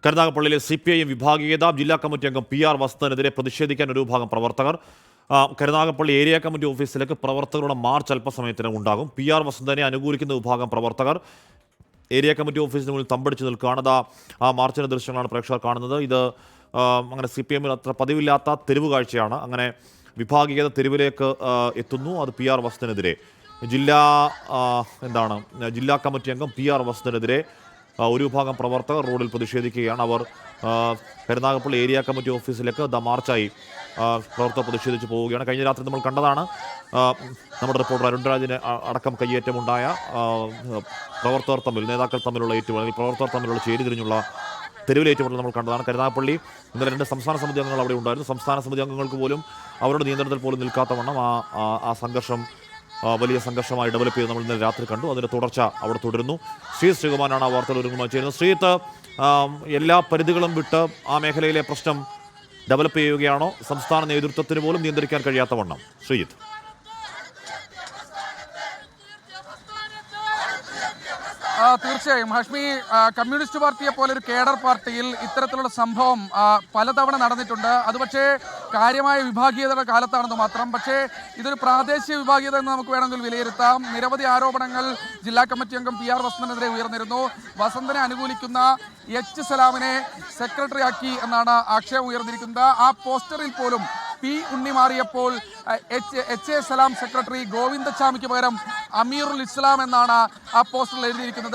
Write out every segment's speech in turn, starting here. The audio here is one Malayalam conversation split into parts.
കരുനാഗപ്പള്ളിയിലെ CPIM വിഭാഗീയത ജില്ലാ കമ്മിറ്റി അംഗം PR വസന്തനെതിരെ പ്രതിഷേധിക്കാൻ ഒരു വിഭാഗം പ്രവർത്തകർ കരുനാഗപ്പള്ളി ഏരിയ കമ്മിറ്റി ഓഫീസിലേക്ക് പ്രവർത്തകരുടെ മാർച്ച് അല്പസമയത്തിന് ഉണ്ടാകും. PR വസന്തനെ അനുകൂലിക്കുന്ന വിഭാഗം പ്രവർത്തകർ ഏരിയ കമ്മിറ്റി ഓഫീസിന് മുന്നിൽ തമ്പടിച്ച് നിൽക്കുകയാണ്. ആ മാർച്ചിൻ്റെ ദൃശ്യങ്ങളാണ് പ്രേക്ഷകർ കാണുന്നത്. ഇത് അങ്ങനെ CPIMൽ അത്ര പതിവില്ലാത്ത തെരുവ് കാഴ്ചയാണ്. അങ്ങനെ വിഭാഗീയത തെരുവിലേക്ക് എത്തുന്നു. അത് PR വസന്തനെതിരെ ജില്ലാ കമ്മിറ്റി അംഗം PR വസന്തനെതിരെ ഒരു വിഭാഗം പ്രവർത്തകർ റോഡിൽ പ്രതിഷേധിക്കുകയാണ്. അവർ കരുനാഗപ്പള്ളി ഏരിയ കമ്മിറ്റി ഓഫീസിലേക്ക് മാർച്ചായി പ്രവർത്തകർ പ്രതിഷേധിച്ച് പോവുകയാണ്. കഴിഞ്ഞ രാത്രി നമ്മൾ കണ്ടതാണ് നമ്മുടെ റിപ്പോർട്ടർ അരുൺരാജിന് അടക്കം കയ്യേറ്റമുണ്ടായ പ്രവർത്തകർ തമ്മിൽ നേതാക്കൾ തമ്മിലുള്ള ഏറ്റുമുട്ടൽ, പ്രവർത്തകർ തമ്മിലുള്ള ചേരിതിരിഞ്ഞുള്ള തെരുവിലേറ്റുമുട്ടൽ നമ്മൾ കണ്ടതാണ്. കരുനാഗപ്പള്ളി ഇന്നലെ 2 സംസ്ഥാന സമിതി അംഗങ്ങൾ അവിടെ ഉണ്ടായിരുന്നു. സംസ്ഥാന സമിതി അംഗങ്ങൾക്ക് പോലും അവരുടെ നിയന്ത്രണത്തിൽ പോലും നിൽക്കാത്ത വണ്ണം ആ സംഘർഷം വലിയ സംഘർഷമായി ഡെവലപ്പ് ചെയ്ത് നമ്മൾ ഇന്നലെ രാത്രി കണ്ടു. അതിൻ്റെ തുടർച്ച അവിടെ തുടരുന്നു. ശ്രീകുമാറാണ് ആ വാർത്തകൾ ഒരുങ്ങുമായി ചേരുന്നത്. ശ്രീത്ത്, എല്ലാ പരിധികളും വിട്ട് ആ മേഖലയിലെ പ്രശ്നം ഡെവലപ്പ് ചെയ്യുകയാണോ? സംസ്ഥാന നേതൃത്വത്തിന് പോലും നിയന്ത്രിക്കാൻ കഴിയാത്ത വണ്ണം. ശ്രീജിത്ത്. തീർച്ചയായും ഹാഷ്മി, കമ്മ്യൂണിസ്റ്റ് പാർട്ടിയെ പോലെ ഒരു കേഡർ പാർട്ടിയിൽ ഇത്തരത്തിലുള്ള സംഭവം പലതവണ നടന്നിട്ടുണ്ട്. അത് പക്ഷേ കാര്യമായ വിഭാഗീയതയുടെ കാലത്താണെന്ന് മാത്രം. പക്ഷേ ഇതൊരു പ്രാദേശിക വിഭാഗീയത എന്ന് നമുക്ക് വേണമെങ്കിൽ വിലയിരുത്താം. നിരവധി ആരോപണങ്ങൾ ജില്ലാ കമ്മിറ്റി അംഗം PR വസന്തനെതിരെ ഉയർന്നിരുന്നു. വസന്തനെ അനുകൂലിക്കുന്ന H സലാമിനെ സെക്രട്ടറി ആക്കി എന്നാണ് ആക്ഷേപം ഉയർന്നിരിക്കുന്നത്. ആ പോസ്റ്ററിൽ പോലും P ഉണ്ണി മാറിയപ്പോൾ H സലാം സെക്രട്ടറി ഗോവിന്ദച്ചാമിക്ക് പകരം അമീറുൽ ഇസ്ലാം എന്നാണ് ആ പോസ്റ്ററിൽ എഴുതിയിരിക്കുന്നത്.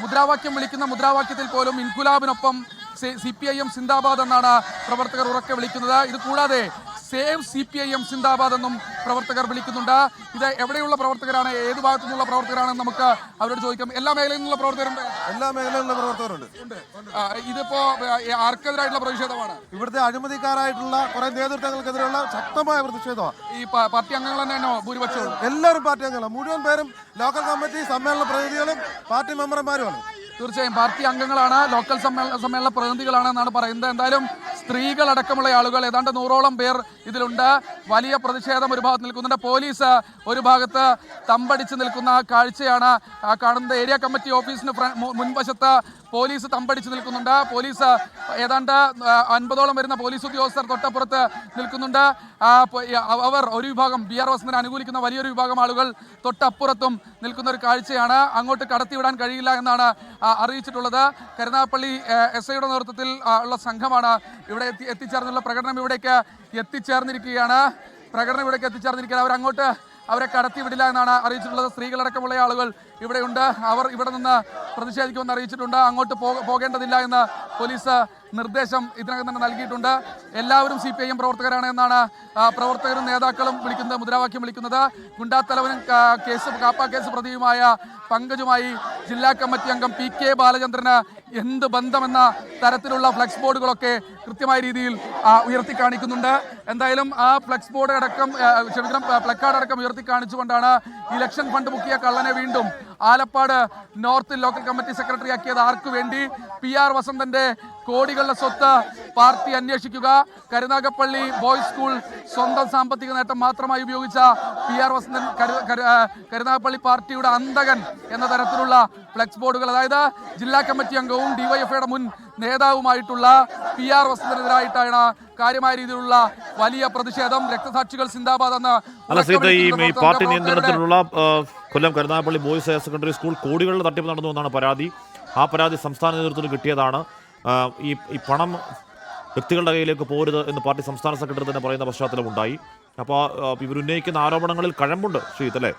മുദ്രാവാക്യം വിളിക്കുന്ന മുദ്രാവാക്യത്തിൽ പോലും ഇൻകുലാബിനൊപ്പം CPIM സിന്ദാബാദ് എന്നാണ് പ്രവർത്തകർ ഉറക്കെ വിളിക്കുന്നത്. ഇത് കൂടാതെ സേവ് CPIM സിന്ദാബാദ് എന്നും പ്രവർത്തകർ വിളിക്കുന്നുണ്ട്. ഇത് എവിടെയുള്ള പ്രവർത്തകരാണ്, ഏത് ഭാഗത്തു നിന്നുള്ള പ്രവർത്തകരാണെന്ന് നമുക്ക് അവരോട് ചോദിക്കാം. എല്ലാ മേഖലയിൽ നിന്നുള്ള പ്രവർത്തകരുണ്ട്. എല്ലാ മേഖലയിലുള്ള പ്രവർത്തകരുണ്ട്. ഇതിപ്പോ ആർക്കെതിരായിട്ടുള്ള പ്രതിഷേധമാണ്? ഇവിടുത്തെ അഴിമതിക്കാരായിട്ടുള്ള കുറെ നേതൃത്വങ്ങൾക്കെതിരെയുള്ള ശക്തമായ പ്രതിഷേധമാണ്. ഈ പാർട്ടി അംഗങ്ങൾ തന്നെയാണോ ഭൂരിപക്ഷവും? എല്ലാവരും പാർട്ടി അംഗങ്ങളാണ്. മുഴുവൻ പേരും ലോക്കൽ കമ്മിറ്റി സമ്മേളന പ്രതിനിധികളും പാർട്ടി മെമ്പർമാരുമാണ്. തീർച്ചയായും പാർട്ടി അംഗങ്ങളാണ്, ലോക്കൽ സമ്മേളന പ്രതിനിധികളാണ് എന്നാണ് പറയുന്നത്. എന്തായാലും സ്ത്രീകളടക്കമുള്ള ആളുകൾ ഏതാണ്ട് 100ഓളം പേർ ഇതിലുണ്ട്. വലിയ പ്രതിഷേധം ഒരു ഭാഗത്ത് നിൽക്കുന്നുണ്ട്. പോലീസ് ഒരു ഭാഗത്ത് തമ്പടിച്ച് നിൽക്കുന്ന കാഴ്ചയാണ് കാണുന്നത്. ഏരിയ കമ്മിറ്റി ഓഫീസിന് മുൻവശത്ത് പോലീസ് തമ്പടിച്ച് നിൽക്കുന്നുണ്ട്. പോലീസ് ഏതാണ്ട് 50ഓളം വരുന്ന പോലീസ് ഉദ്യോഗസ്ഥർ തൊട്ടപ്പുറത്ത് നിൽക്കുന്നുണ്ട്. അവർ ഒരു വിഭാഗം PR വസന്തനെ അനുകൂലിക്കുന്ന വലിയൊരു വിഭാഗം ആളുകൾ തൊട്ടപ്പുറത്തും നിൽക്കുന്ന ഒരു കാഴ്ചയാണ്. അങ്ങോട്ട് കടത്തിവിടാൻ കഴിയില്ല എന്നാണ് അറിയിച്ചിട്ടുള്ളത്. കരുനാഗപ്പള്ളി SIയുടെ നേതൃത്വത്തിൽ ഉള്ള സംഘമാണ് ഇവിടെ എത്തിച്ചേർന്നുള്ള പ്രകടനം ഇവിടേക്ക് എത്തിച്ചേർന്നിരിക്കുകയാണ്. അവരങ്ങോട്ട് അവരെ കടത്തിവിടില്ല എന്നാണ് അറിയിച്ചിട്ടുള്ളത്. സ്ത്രീകളടക്കമുള്ള ആളുകൾ ഇവിടെയുണ്ട്. അവർ ഇവിടെ നിന്ന് പ്രതിഷേധിക്കുമെന്ന് അറിയിച്ചിട്ടുണ്ട്. അങ്ങോട്ട് പോകേണ്ടതില്ല എന്ന് പോലീസ് നിർദ്ദേശം ഇതിനകം തന്നെ നൽകിയിട്ടുണ്ട്. എല്ലാവരും CPIM പ്രവർത്തകരാണ് എന്നാണ് പ്രവർത്തകരും നേതാക്കളും മുദ്രാവാക്യം വിളിക്കുന്നത്. ഗുണ്ടാത്തലവനും കാപ്പ കേസ് പ്രതിയുമായ പങ്കജുമായി ജില്ലാ കമ്മിറ്റി അംഗം PK ബാലചന്ദ്രന് എന്ത് ബന്ധമെന്ന തരത്തിലുള്ള ഫ്ലെക്സ് ബോർഡുകളൊക്കെ കൃത്യമായ രീതിയിൽ ഉയർത്തി കാണിക്കുന്നുണ്ട്. എന്തായാലും ആ ഫ്ലെക്സ് ബോർഡ് അടക്കം പ്ലക്കാർഡ് അടക്കം ഉയർത്തി കാണിച്ചുകൊണ്ടാണ് ഇലക്ഷൻ ഫണ്ട് മുക്കിയ കള്ളനെ വീണ്ടും Alappad north local committee secretary ആക്കിയത് ആർക്കു വേണ്ടി? PR വസന്തന്റെ കോടികളുടെ സ്വത്ത് പാർട്ടി അന്വേഷിക്കുക. കരുനാഗപ്പള്ളി ബോയ്സ് സ്കൂൾ സ്വന്തം സാമ്പത്തിക നേട്ടം മാത്രമായി ഉപയോഗിച്ച PR വസന്തൻ കരുനാഗപ്പള്ളി പാർട്ടിയുടെ അന്തകൻ എന്ന തരത്തിലുള്ള ഫ്ലെക്സ് ബോർഡുകൾ, അതായത് ജില്ലാ കമ്മിറ്റി അംഗവും DYFIയുടെ മുൻ നേതാവുമായിട്ടുള്ള PR വസന്തനെതിരായിട്ടാണ് കാര്യമായ രീതിയിലുള്ള വലിയ പ്രതിഷേധം. രക്തസാക്ഷികൾ സിന്ദാബാദ് എന്ന പാർട്ടി നിയന്ത്രണത്തിലുള്ള Kollam Karunagappally boys higher secondary school കോടികളുടെ തട്ടിപ്പ് നടന്നു എന്നാണ് പരാതി. ആ പരാതി സംസ്ഥാന നേതൃത്വത്തിന് കിട്ടിയതാണ്. ഈ പണം വ്യക്തികളുടെ കയ്യിലേക്ക് പോരുത് എന്ന് പാർട്ടി സംസ്ഥാന സെക്രട്ടറി തന്നെ പറയുന്ന പശ്ചാത്തലം ഉണ്ടായി. അപ്പോൾ ഇവരുന്നയിക്കുന്ന ആരോപണങ്ങളിൽ കഴമ്പുണ്ട് ശ്രീജിത്ത്, അല്ലേ?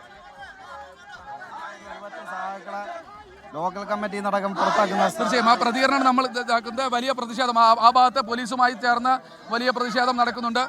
ലോക്കൽ കമ്മിറ്റി നടക്കം പുറത്താക്കുന്ന തീർച്ചയായും ആ പ്രതികരണം നമ്മൾ ഇതാക്കുന്നത് വലിയ പ്രതിഷേധം. ആ ഭാഗത്ത് പോലീസുമായി ചേർന്ന് വലിയ പ്രതിഷേധം നടക്കുന്നുണ്ട്.